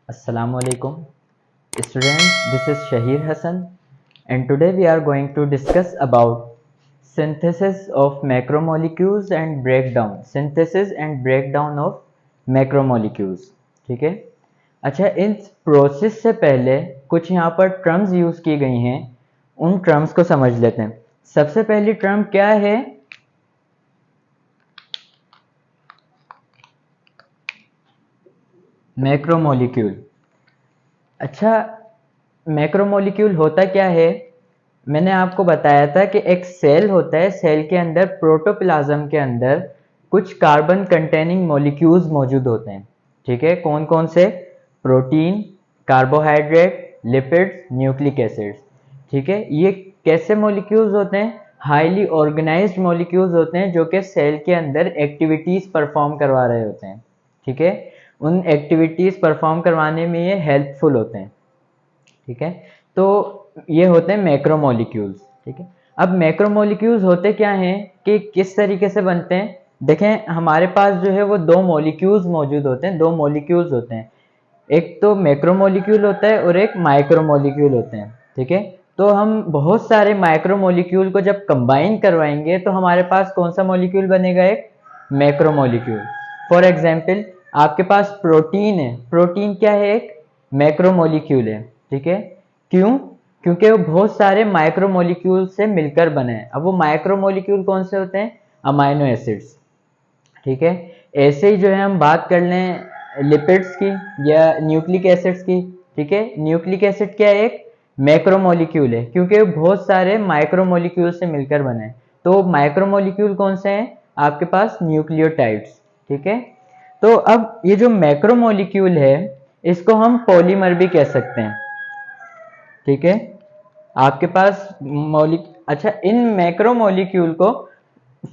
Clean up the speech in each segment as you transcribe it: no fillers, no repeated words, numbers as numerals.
Assalamu alaikum. Students, this is Shahir Hassan and today we are going to discuss about synthesis of macromolecules and breakdown of macromolecules. ठीक है। अच्छा, in process से पहले कुछ यहाँ पर टर्म्स यूज की गई हैं, उन टर्म्स को समझ लेते हैं। सबसे पहली टर्म क्या है? मैक्रोमोलिक्यूल। अच्छा, मैक्रोमोलिक्यूल होता क्या है? मैंने आपको बताया था कि एक सेल होता है, सेल के अंदर प्रोटोप्लाज्म के अंदर कुछ कार्बन कंटेनिंग मॉलिक्यूल्स मौजूद होते हैं। ठीक है, कौन कौन से? Protein, carbohydrate, lipids, nucleic acids. ठीक है, ये कैसे मॉलिक्यूल्स होते हैं? हाईली ऑर्गेनाइज्ड मॉलिक्यूल्स होते हैं जो कि सेल के अंदर एक्टिविटीज परफॉर्म करवा रहे होते हैं। ठीक है, उन एक्टिविटीज परफॉर्म करवाने में ये हेल्पफुल होते हैं। ठीक है, तो ये होते हैं मैक्रोमोलिक्यूल्स। ठीक है, अब मैक्रोमोलिक्यूल्स होते क्या हैं कि किस तरीके से बनते हैं? देखें, हमारे पास जो है वो दो मॉलिक्यूल्स मौजूद होते हैं, दो मॉलिक्यूल्स होते हैं। एक तो मैक्रोमोलिक्यूल होता है और एक माइक्रोमोलिक्यूल होते हैं। ठीक है, तो हम बहुत सारे माइक्रोमोलिक्यूल को जब कंबाइन करवाएंगे तो हमारे पास कौन सा मॉलिक्यूल बनेगा? एक मैक्रोमोलिक्यूल। फॉर एग्जाम्पल, आपके पास प्रोटीन है, प्रोटीन क्या है? एक मैक्रोमोलिक्यूल है। ठीक है, क्यों? क्योंकि वो बहुत सारे माइक्रोमोलिक्यूल से मिलकर बने हैं। अब वो माइक्रोमोलिक्यूल कौन से होते हैं? Amino acids. ठीक है, ऐसे ही जो है हम बात कर लें लिपिड्स की या न्यूक्लिक एसिड्स की। ठीक है, न्यूक्लिक एसिड क्या है? एक मैक्रोमोलिक्यूल है क्योंकि वो बहुत सारे माइक्रोमोलिक्यूल से मिलकर बने हैं। तो माइक्रोमोलिक्यूल कौन से हैं? आपके पास न्यूक्लियोटाइड्स। ठीक है, तो अब ये जो मैक्रोमोलिक्यूल है इसको हम पॉलीमर भी कह सकते हैं। ठीक है, आपके पास अच्छा, इन मैक्रोमोलिक्यूल को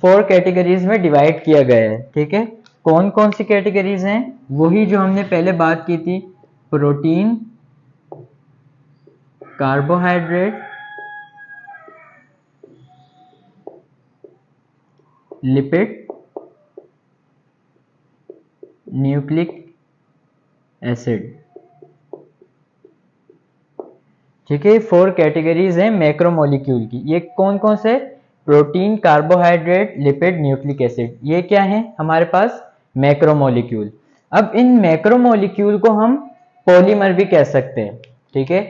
4 कैटेगरीज में डिवाइड किया गया है। ठीक है, कौन कौन सी कैटेगरीज हैं? वही जो हमने पहले बात की थी, protein, carbohydrate, lipid, nucleic acid. ठीक है, 4 कैटेगरीज हैं मैक्रोमोलिक्यूल की। ये कौन कौन से? Protein, carbohydrate, lipid, nucleic acid. ये क्या है हमारे पास? मैक्रोमोलिक्यूल। अब इन मैक्रोमोलिक्यूल को हम पॉलीमर भी कह सकते हैं। ठीक है,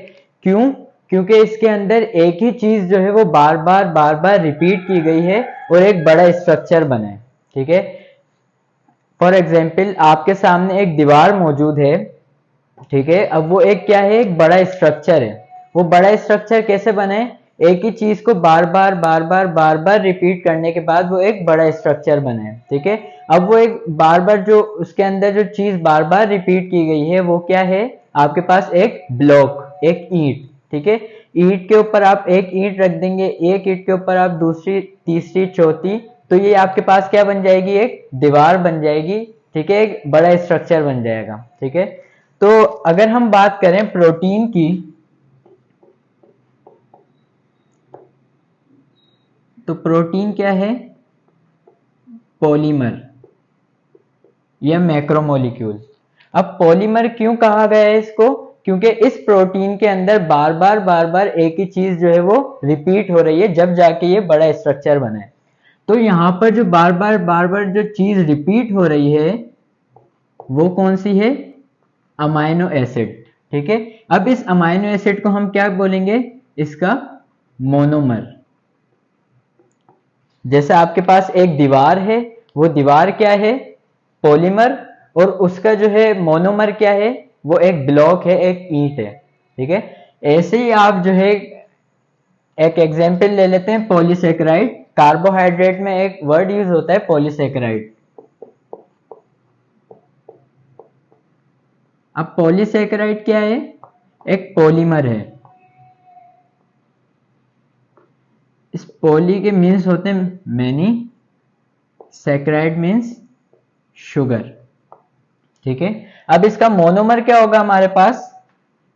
क्यों? क्योंकि इसके अंदर एक ही चीज जो है वो बार बार रिपीट की गई है और एक बड़ा स्ट्रक्चर बना है। ठीक है, फॉर एग्जाम्पल, आपके सामने एक दीवार मौजूद है। ठीक है, अब वो एक क्या है? एक बड़ा स्ट्रक्चर है। वो बड़ा स्ट्रक्चर कैसे बने? एक ही चीज को बार बार रिपीट करने के बाद वो एक बड़ा स्ट्रक्चर बने। ठीक है, अब वो एक बार बार जो उसके अंदर जो चीज बार बार रिपीट की गई है वो क्या है? आपके पास एक ब्लॉक, एक ईंट। ठीक है, ईंट के ऊपर आप एक ईंट रख देंगे, एक ईंट के ऊपर आप दूसरी, तीसरी, चौथी, तो ये आपके पास क्या बन जाएगी? एक दीवार बन जाएगी। ठीक है, एक बड़ा स्ट्रक्चर बन जाएगा। ठीक है, तो अगर हम बात करें प्रोटीन की, तो प्रोटीन क्या है? पॉलीमर या मैक्रोमोलिक्यूल। अब पॉलीमर क्यों कहा गया है इसको? क्योंकि इस प्रोटीन के अंदर बार बार एक ही चीज जो है वो रिपीट हो रही है, जब जाके ये बड़ा स्ट्रक्चर बना है। तो यहां पर जो बार बार जो चीज रिपीट हो रही है वो कौन सी है? Amino acid. ठीक है, अब इस अमाइनो एसिड को हम क्या बोलेंगे? इसका मोनोमर। जैसे आपके पास एक दीवार है, वो दीवार क्या है? पॉलीमर, और उसका जो है मोनोमर क्या है? वो एक ब्लॉक है, एक ईंट है। ठीक है, ऐसे ही आप जो है एक एग्जांपल ले लेते हैं, पॉलीसेकेराइड। कार्बोहाइड्रेट में एक वर्ड यूज होता है पॉलीसेकेराइड। अब पॉलीसेकेराइड क्या है? एक पॉलीमर है। इस पॉली के मीन्स होते हैं मैनी, सेकेराइड मीन्स शुगर। ठीक है, अब इसका मोनोमर क्या होगा हमारे पास?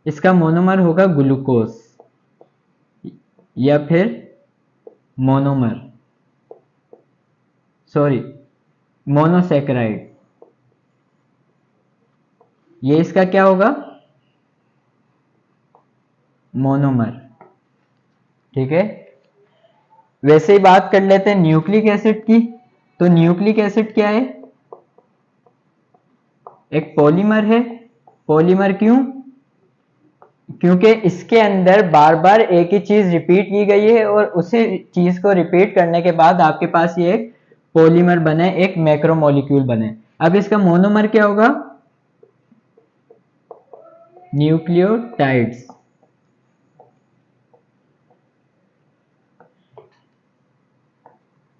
इसका मोनोमर होगा ग्लूकोज या फिर मोनोमर, सॉरी, मोनोसेकेराइड। ये इसका क्या होगा? मोनोमर। ठीक है, वैसे ही बात कर लेते हैं न्यूक्लिक एसिड की। तो न्यूक्लिक एसिड क्या है? एक पॉलीमर है। पॉलीमर क्यों? क्योंकि इसके अंदर बार बार एक ही चीज रिपीट की गई है और उसी चीज को रिपीट करने के बाद आपके पास ये एक पॉलीमर बने, एक मैक्रोमोलिक्यूल बने। अब इसका मोनोमर क्या होगा? न्यूक्लियोटाइड्स।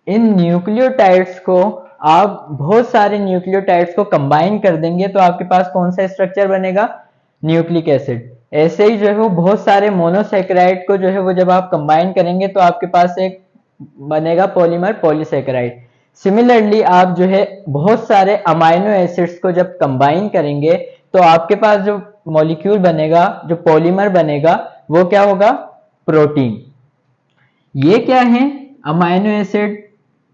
इन न्यूक्लियोटाइड्स को आप बहुत सारे न्यूक्लियोटाइड्स को कंबाइन कर देंगे तो आपके पास कौन सा स्ट्रक्चर बनेगा? Nucleic acid. ऐसे ही जो है वो बहुत सारे मोनोसेकेराइड को जो है वो जब आप कंबाइन करेंगे तो आपके पास एक बनेगा पॉलीमर, पॉलीसेकेराइड। सिमिलरली आप जो है बहुत सारे अमाइनो एसिड्स को जब कंबाइन करेंगे तो आपके पास जो मॉलिक्यूल बनेगा, जो पॉलीमर बनेगा, वो क्या होगा? प्रोटीन। ये क्या है? Amino acid,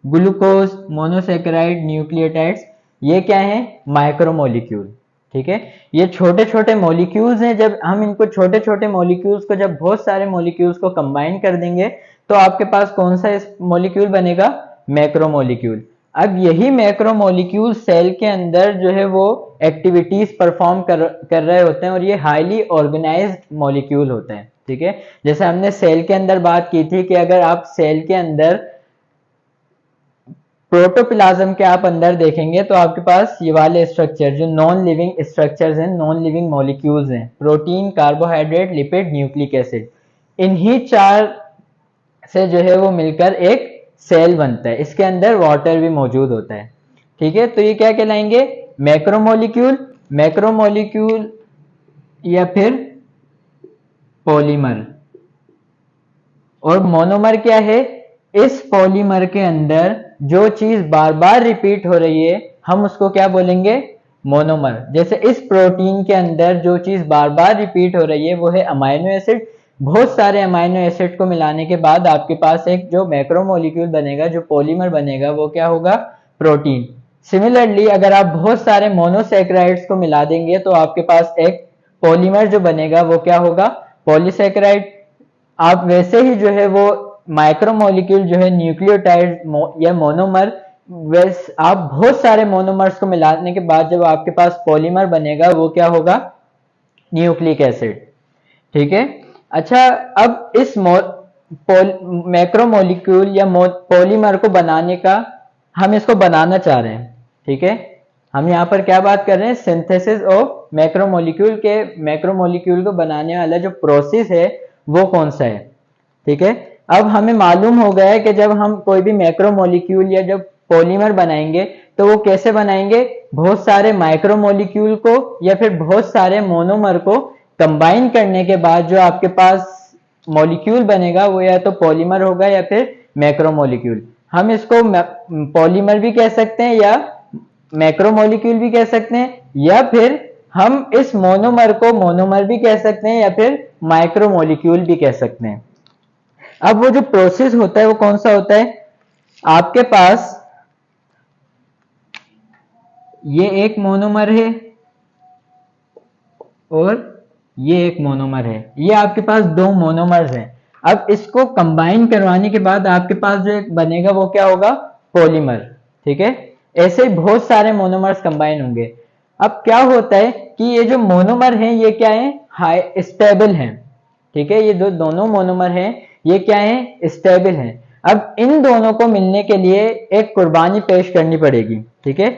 glucose, monosaccharide, nucleotides, ये क्या है? माइक्रोमोलिक्यूल। ठीक है, ये छोटे छोटे मॉलिक्यूल्स हैं। जब हम इनको छोटे छोटे मॉलिक्यूल्स को जब बहुत सारे मॉलिक्यूल्स को कंबाइन कर देंगे तो आपके पास कौन सा मॉलिक्यूल बनेगा? मैक्रोमोलिक्यूल। अब यही मैक्रोमोलिक्यूल सेल के अंदर जो है वो एक्टिविटीज परफॉर्म कर रहे होते हैं और ये हाईली ऑर्गेनाइज्ड मॉलिक्यूल होते हैं। ठीक है, जैसे हमने सेल के अंदर बात की थी कि अगर आप सेल के अंदर प्रोटोप्लाज्म के आप अंदर देखेंगे तो आपके पास ये वाले स्ट्रक्चर जो नॉन लिविंग स्ट्रक्चर्स हैं, नॉन लिविंग मॉलिक्यूल्स हैं, protein, carbohydrate, lipid, nucleic acid, इन्हीं चार से जो है वो मिलकर एक सेल बनता है। इसके अंदर वाटर भी मौजूद होता है। ठीक है, तो ये क्या कहलाएंगे? मैक्रोमोलिक्यूल, मैक्रोमोलिक्यूल या फिर पॉलीमर। और मोनोमर क्या है? इस पॉलीमर के अंदर जो चीज बार बार रिपीट हो रही है हम उसको क्या बोलेंगे? मोनोमर। जैसे इस प्रोटीन के अंदर जो चीज बार बार रिपीट हो रही है वो है अमाइनो एसिड। बहुत सारे अमाइनो एसिड को मिलाने के बाद आपके पास एक जो मैक्रोमोलिक्यूल बनेगा, जो पॉलीमर बनेगा, वो क्या होगा? प्रोटीन। सिमिलरली अगर आप बहुत सारे मोनोसेक्राइड्स को मिला देंगे तो आपके पास एक पॉलीमर जो बनेगा वो क्या होगा? पॉलीसेक्राइड। आप वैसे ही जो है वो माइक्रोमोलिक्यूल जो है न्यूक्लियोटाइड या मोनोमर, वैसे आप बहुत सारे मोनोमर्स को मिलाने के बाद जब आपके पास पॉलीमर बनेगा वो क्या होगा? Nucleic acid. ठीक है, अच्छा, अब इस मैक्रोमोलिक्यूल या पॉलीमर को बनाने का, हम इसको बनाना चाह रहे हैं। ठीक है, हम यहाँ पर क्या बात कर रहे हैं? सिंथेसिस ऑफ मैक्रोमोलिक्यूल के मैक्रोमोलिक्यूल को बनाने वाला जो प्रोसेस है वो कौन सा है? ठीक है, अब हमें मालूम हो गया है कि जब हम कोई भी मैक्रोमोलिक्यूल या जब पॉलीमर बनाएंगे तो वो कैसे बनाएंगे? बहुत सारे माइक्रोमोलिक्यूल को या फिर बहुत सारे मोनोमर को कंबाइन करने के बाद जो आपके पास मॉलिक्यूल बनेगा वो या तो पॉलीमर होगा या फिर मैक्रोमोलिक्यूल। हम इसको पॉलीमर भी कह सकते हैं या मैक्रोमोलिक्यूल भी कह सकते हैं, या फिर हम इस मोनोमर को मोनोमर भी कह सकते हैं या फिर माइक्रोमोलिक्यूल भी कह सकते हैं। अब वो जो प्रोसेस होता है वो कौन सा होता है? आपके पास ये एक मोनोमर है और ये एक मोनोमर है। ये आपके पास दो मोनोमर्स हैं। अब इसको कंबाइन करवाने के बाद आपके पास जो एक बनेगा वो क्या होगा? पॉलीमर। ठीक है, ऐसे ही बहुत सारे मोनोमर्स कंबाइन होंगे। अब क्या होता है कि ये जो मोनोमर हैं ये क्या है? हाई स्टेबल हैं। ठीक है, ये जो दोनों मोनोमर हैं ये क्या है? स्टेबल हैं। अब इन दोनों को मिलने के लिए एक कुर्बानी पेश करनी पड़ेगी। ठीक है,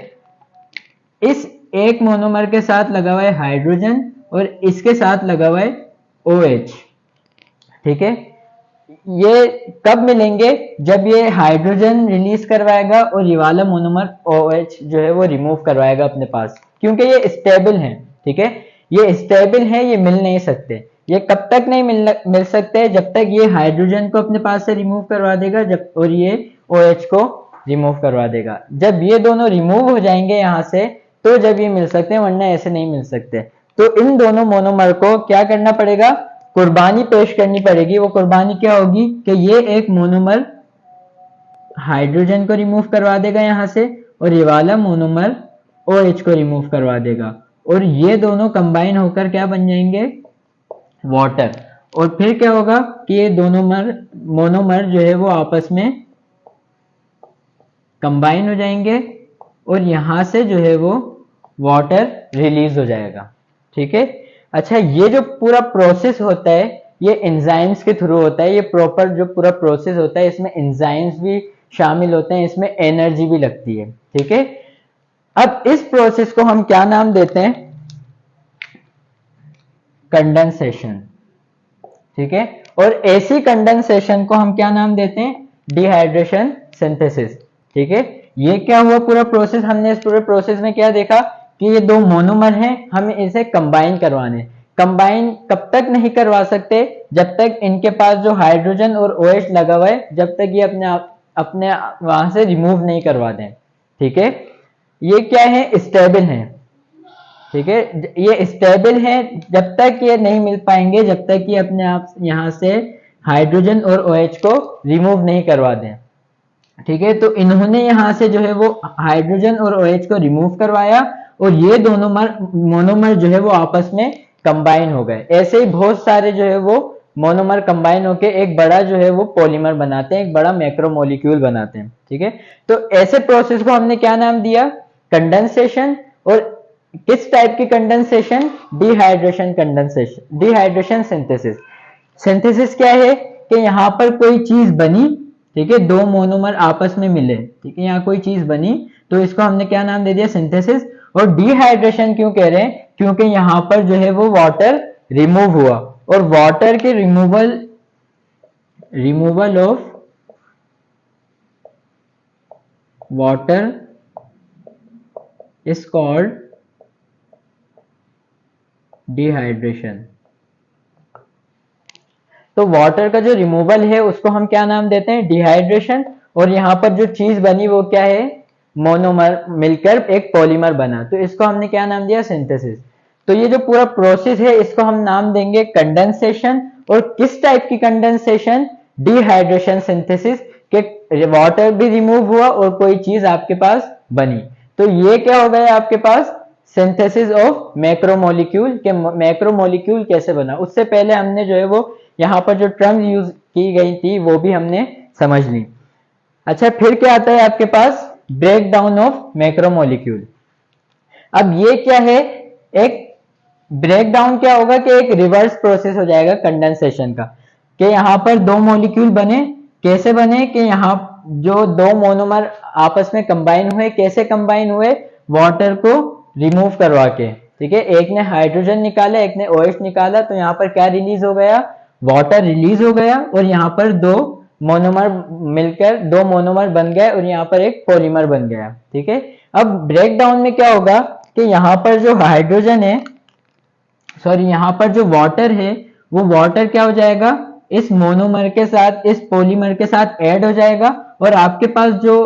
इस एक मोनोमर के साथ लगा हुआ है हाइड्रोजन और इसके साथ लगा हुआ है OH। ठीक है, ये कब मिलेंगे? जब ये हाइड्रोजन रिलीज करवाएगा और ये वाला मोनोमर OH जो है वो रिमूव करवाएगा अपने पास, क्योंकि ये स्टेबल है। ठीक है, ये स्टेबल है, ये मिल नहीं सकते। ये कब तक नहीं मिल सकते? जब तक ये हाइड्रोजन को अपने पास से रिमूव करवा देगा जब, और ये OH को रिमूव करवा देगा। जब ये दोनों रिमूव हो जाएंगे यहाँ से तो जब ये मिल सकते हैं, वरना ऐसे नहीं मिल सकते। तो इन दोनों मोनोमर को क्या करना पड़ेगा? कुर्बानी पेश करनी पड़ेगी। वो कुर्बानी क्या होगी कि ये एक मोनोमर हाइड्रोजन को रिमूव करवा देगा यहाँ से और ये वाला मोनोमर OH को रिमूव करवा देगा और ये दोनों कंबाइन होकर क्या बन जाएंगे? वाटर। और फिर क्या होगा कि ये दोनों मोनोमर जो है वो आपस में कंबाइन हो जाएंगे और यहां से जो है वो वाटर रिलीज हो जाएगा। ठीक है। अच्छा, ये जो पूरा प्रोसेस होता है ये एंजाइम्स के थ्रू होता है। ये प्रॉपर जो पूरा प्रोसेस होता है इसमें एंजाइम्स भी शामिल होते हैं, इसमें एनर्जी भी लगती है। ठीक है। अब इस प्रोसेस को हम क्या नाम देते हैं? कंडेंसेशन। ठीक है। और ऐसी कंडेंसेशन को हम क्या नाम देते हैं? Dehydration synthesis. ठीक है। ये क्या हुआ पूरा प्रोसेस? हमने इस पूरे प्रोसेस में क्या देखा कि ये दो मोनोमर हैं, हमें इसे कंबाइन करवाने। कंबाइन कब तक नहीं करवा सकते? जब तक इनके पास जो हाइड्रोजन और OH लगा हुआ है, जब तक ये अपने वहां से रिमूव नहीं करवा दें। ठीक है। ये क्या है? स्टेबल है। ठीक है। ये स्टेबल है जब तक ये नहीं मिल पाएंगे, जब तक ये अपने आप यहां से हाइड्रोजन और OH को रिमूव नहीं करवा दें। ठीक है। तो इन्होंने यहां से जो है वो हाइड्रोजन और OH को रिमूव करवाया और ये दोनों मोनोमर जो है वो आपस में कंबाइन हो गए। ऐसे ही बहुत सारे जो है वो मोनोमर कंबाइन होके एक बड़ा जो है वो पॉलीमर बनाते हैं, एक बड़ा मैक्रोमोलिक्यूल बनाते हैं। ठीक है। तो ऐसे प्रोसेस को हमने क्या नाम दिया? कंडेंसेशन। और किस टाइप की condensation? Dehydration condensation, dehydration synthesis. Synthesis क्या है कि यहां पर कोई चीज बनी, ठीक है, दो मोनोमर आपस में मिले, ठीक है, यहाँ कोई चीज बनी तो इसको हमने क्या नाम दे दिया? सिंथेसिस। और डिहाइड्रेशन क्यों कह रहे हैं? क्योंकि यहां पर जो है वो वाटर रिमूव हुआ और वाटर के removal of water is called dehydration. तो वाटर का जो रिमूवल है उसको हम क्या नाम देते हैं? डिहाइड्रेशन। और यहां पर जो चीज बनी वो क्या है? मोनोमर मिलकर एक पॉलीमर बना, तो इसको हमने क्या नाम दिया? सिंथेसिस। तो ये जो पूरा प्रोसेस है इसको हम नाम देंगे कंडेंसेशन। और किस टाइप की कंडेंसेशन? डिहाइड्रेशन सिंथेसिस, के वाटर भी रिमूव हुआ और कोई चीज आपके पास बनी। तो ये क्या हो गया आपके पास? Synthesis of macromolecule. के मैक्रोमोलिक्यूल कैसे बना, उससे पहले हमने जो है वो यहाँ पर जो टर्म यूज की गई थी वो भी हमने समझ ली। अच्छा, फिर क्या आता है आपके पास? Break down of macromolecule. अब ये क्या है? एक ब्रेक डाउन क्या होगा कि एक रिवर्स प्रोसेस हो जाएगा कंडेंसेशन का, कि यहाँ पर दो मॉलिक्यूल बने। कैसे बने? कि यहाँ जो दो मोनोमर आपस में कंबाइन हुए, कैसे कंबाइन हुए? वाटर को रिमूव करवा के। ठीक है। एक ने हाइड्रोजन निकाला, एक ने OH निकाला, तो यहाँ पर क्या रिलीज हो गया? वाटर रिलीज हो गया और यहाँ पर दो मोनोमर मिलकर दो मोनोमर बन गए और यहाँ पर एक पॉलीमर बन गया। ठीक है। अब ब्रेक डाउन में क्या होगा कि यहाँ पर जो हाइड्रोजन है, सॉरी, यहाँ पर जो वाटर है वो वाटर क्या हो जाएगा? इस मोनोमर के साथ, इस पॉलीमर के साथ ऐड हो जाएगा और आपके पास जो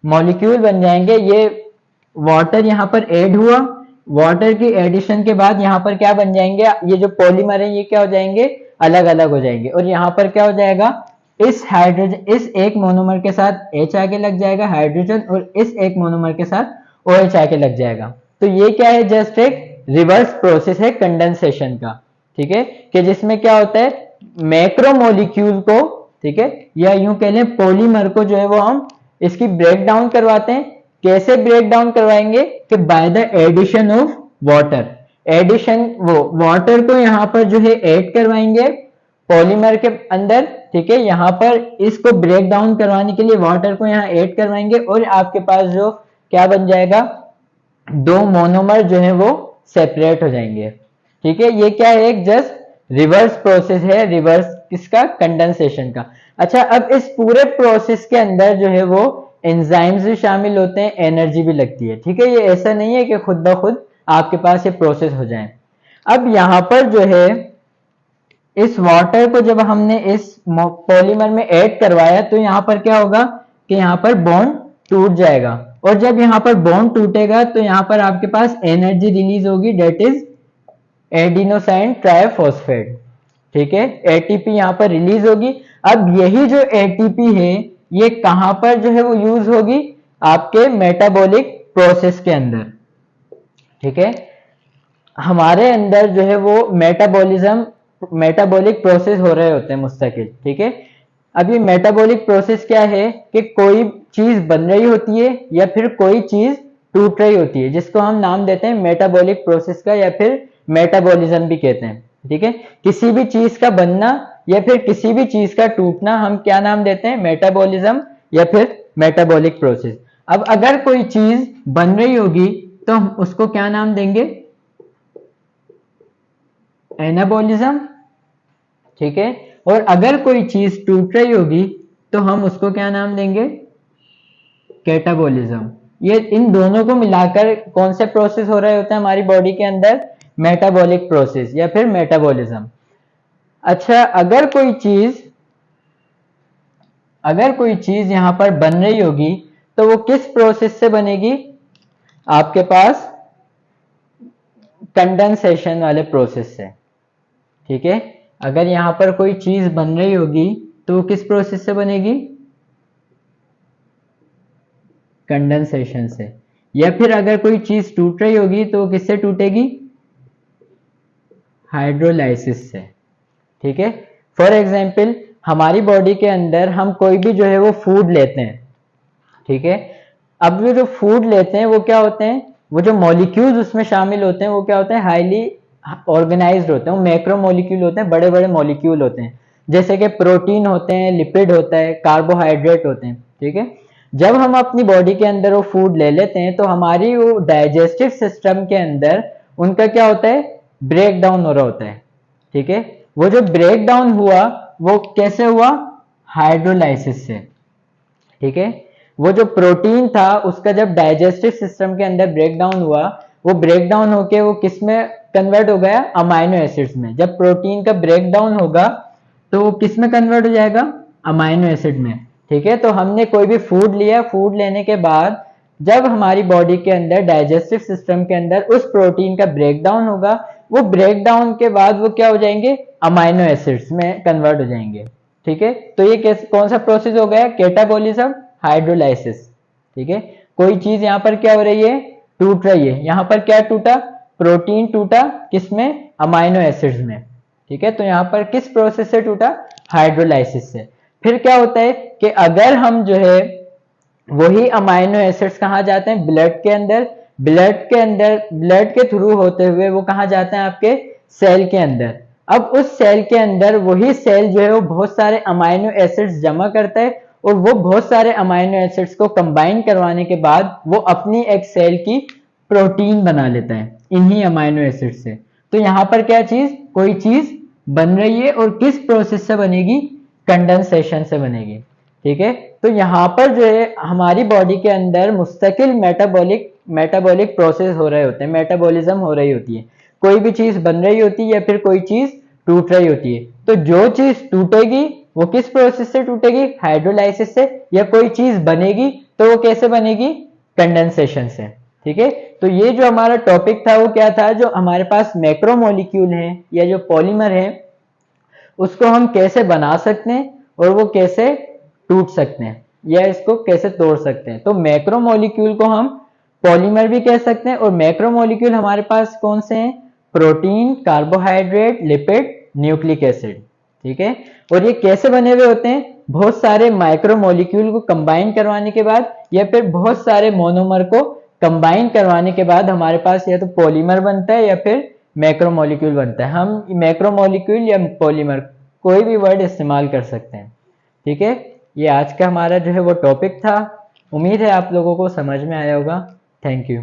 मॉलिक्यूल बन जाएंगे, ये वाटर यहाँ पर ऐड हुआ, वाटर की एडिशन के बाद यहाँ पर क्या बन जाएंगे? ये जो पॉलीमर है ये क्या हो जाएंगे? अलग अलग हो जाएंगे। और यहाँ पर क्या हो जाएगा? इस हाइड्रोजन, इस एक मोनोमर के साथ H आके लग जाएगा हाइड्रोजन, और इस एक मोनोमर के साथ OH आके लग जाएगा। तो ये क्या है? जस्ट एक रिवर्स प्रोसेस है कंडेंसेशन का। ठीक है। कि जिसमें क्या होता है? मैक्रोमोलिक्यूल को, ठीक है, या यूं कह लें पॉलीमर को जो है वो हम इसकी ब्रेक डाउन करवाते हैं। कैसे ब्रेक डाउन करवाएंगे? कि by the addition of water. Addition, वो वाटर को यहाँ पर जो है ऐड करवाएंगे पॉलीमर के अंदर। ठीक है। यहाँ पर इसको ब्रेक डाउन करवाने के लिए वाटर को यहाँ ऐड करवाएंगे और आपके पास जो क्या बन जाएगा? दो मोनोमर जो है वो सेपरेट हो जाएंगे। ठीक है। ये क्या है? एक जस्ट रिवर्स प्रोसेस है, रिवर्स किसका? कंडेंसेशन का। अच्छा, अब इस पूरे प्रोसेस के अंदर जो है वो एंजाइम्स भी शामिल होते हैं, एनर्जी भी लगती है। ठीक है। ये ऐसा नहीं है कि खुद ब खुद आपके पास ये प्रोसेस हो जाए। अब यहाँ पर जो है इस वाटर को जब हमने इस पॉलीमर में ऐड करवाया तो यहाँ पर क्या होगा कि यहाँ पर बॉन्ड टूट जाएगा। और जब यहाँ पर बॉन्ड टूटेगा तो यहाँ पर आपके पास एनर्जी रिलीज होगी, डेट इज एडिनोसाइन ट्राइफॉस्फेट। ठीक है। ATP यहाँ पर रिलीज होगी। अब यही जो ATP है ये कहां पर जो है वो यूज होगी? आपके मेटाबॉलिक प्रोसेस के अंदर। ठीक है। हमारे अंदर जो है वो मेटाबॉलिक प्रोसेस हो रहे होते हैं मुस्तकिल, ठीक है। अब ये मेटाबॉलिक प्रोसेस क्या है कि कोई चीज बन रही होती है या फिर कोई चीज टूट रही होती है, जिसको हम नाम देते हैं मेटाबॉलिक प्रोसेस का या फिर मेटाबॉलिज्म भी कहते हैं, ठीक है। किसी भी चीज का बनना या फिर किसी भी चीज का टूटना हम क्या नाम देते हैं, मेटाबॉलिज्म या फिर मेटाबॉलिक प्रोसेस। अब अगर कोई चीज बन रही होगी तो हम उसको क्या नाम देंगे, एनाबॉलिज्म, ठीक है। और अगर कोई चीज टूट रही होगी तो हम उसको क्या नाम देंगे, कैटाबॉलिज्म। ये इन दोनों को मिलाकर कौन से प्रोसेस हो रहे होते हैं हमारी बॉडी के अंदर, मेटाबॉलिक प्रोसेस या फिर मेटाबॉलिज्म। अच्छा, अगर कोई चीज यहां पर बन रही होगी तो वो किस प्रोसेस से बनेगी, आपके पास कंडेंसेशन वाले प्रोसेस से, ठीक है। अगर यहां पर कोई चीज बन रही होगी तो वो किस प्रोसेस से बनेगी, कंडेंसेशन से। या फिर अगर कोई चीज टूट रही होगी तो वो किससे टूटेगी, हाइड्रोलाइसिस से, ठीक है। फॉर एग्जाम्पल हमारी बॉडी के अंदर हम कोई भी जो है वो फूड लेते हैं, ठीक है। अब वो जो फूड लेते हैं वो क्या होते हैं, वो जो मॉलिक्यूल्स उसमें शामिल होते हैं वो क्या होते हैं, हाईली ऑर्गेनाइज्ड होते हैं, वो मैक्रो मॉलिक्यूल होते हैं, बड़े बड़े मॉलिक्यूल होते हैं, जैसे कि प्रोटीन होते हैं, लिपिड होता है, कार्बोहाइड्रेट होते हैं, ठीक है। जब हम अपनी बॉडी के अंदर वो फूड ले लेते हैं तो हमारी वो डाइजेस्टिव सिस्टम के अंदर उनका क्या होता है, ब्रेक डाउन हो रहा होता है, ठीक है। वो जो ब्रेक डाउन हुआ वो कैसे हुआ, हाइड्रोलाइसिस से, ठीक है। वो जो प्रोटीन था उसका जब डाइजेस्टिव सिस्टम के अंदर ब्रेक डाउन हुआ, वो ब्रेक डाउन होके वो किस में कन्वर्ट हो गया, अमाइनो एसिड्स में। जब प्रोटीन का ब्रेक डाउन होगा तो वो किस में कन्वर्ट हो जाएगा, अमाइनो एसिड में, ठीक है। तो हमने कोई भी फूड लिया, फूड लेने के बाद जब हमारी बॉडी के अंदर डाइजेस्टिव सिस्टम के अंदर उस प्रोटीन का ब्रेक डाउन होगा, वो ब्रेक डाउन के बाद वो क्या हो जाएंगे, अमाइनो एसिड्स में कन्वर्ट हो जाएंगे, ठीक है। तो ये कौन सा प्रोसेस हो गया, कैटाबॉलिज्म, हाइड्रोलाइसिस, ठीक है। कोई चीज यहां पर क्या हो रही है, टूट रही है। यहां पर क्या टूटा, प्रोटीन टूटा, किसमें, अमाइनो एसिड्स में, ठीक है। तो यहां पर किस प्रोसेस से टूटा, हाइड्रोलाइसिस से। फिर क्या होता है कि अगर हम जो है वही अमाइनो एसिड्स कहाँ जाते हैं, ब्लड के अंदर, ब्लड के थ्रू होते हुए वो कहाँ जाते हैं, आपके सेल के अंदर। अब उस सेल के अंदर वही सेल जो है वो बहुत सारे अमाइनो एसिड्स जमा करता है और वो बहुत सारे अमाइनो एसिड्स को कंबाइन करवाने के बाद वो अपनी एक सेल की प्रोटीन बना लेता है इन्हीं अमाइनो एसिड से। तो यहाँ पर क्या चीज, कोई चीज बन रही है और किस प्रोसेस से बनेगी, कंडेंसेशन से बनेगी, ठीक है। तो यहाँ पर जो है हमारी बॉडी के अंदर मुस्तकिल मेटाबॉलिक प्रोसेस हो रहे होते हैं, मेटाबॉलिज्म हो रही होती है। कोई भी चीज बन रही होती है या फिर कोई चीज टूट रही होती है। तो जो चीज टूटेगी वो किस प्रोसेस से टूटेगी, हाइड्रोलाइसिस से। या कोई चीज बनेगी तो वो कैसे बनेगी, कंडेंसेशन से, ठीक है। तो ये जो हमारा टॉपिक था वो क्या था, जो हमारे पास मैक्रोमोलिक्यूल हैं या जो पॉलीमर है उसको हम कैसे बना सकते हैं और वो कैसे टूट सकते हैं या इसको कैसे तोड़ सकते हैं। तो मैक्रोमोलिक्यूल को हम पॉलीमर भी कह सकते हैं। और मैक्रोमोलिक्यूल हमारे पास कौन से हैं, protein, carbohydrate, lipid, nucleic acid, ठीक है। और ये कैसे बने हुए होते हैं, बहुत सारे माइक्रोमोलिक्यूल को कंबाइन करवाने के बाद या फिर बहुत सारे मोनोमर को कंबाइन करवाने के बाद हमारे पास या तो पॉलीमर बनता है या फिर मैक्रोमोलिक्यूल बनता है। हम मैक्रोमोलिक्यूल या पॉलीमर कोई भी वर्ड इस्तेमाल कर सकते हैं, ठीक है। ये आज का हमारा जो है वो टॉपिक था। उम्मीद है आप लोगों को समझ में आया होगा। Thank you.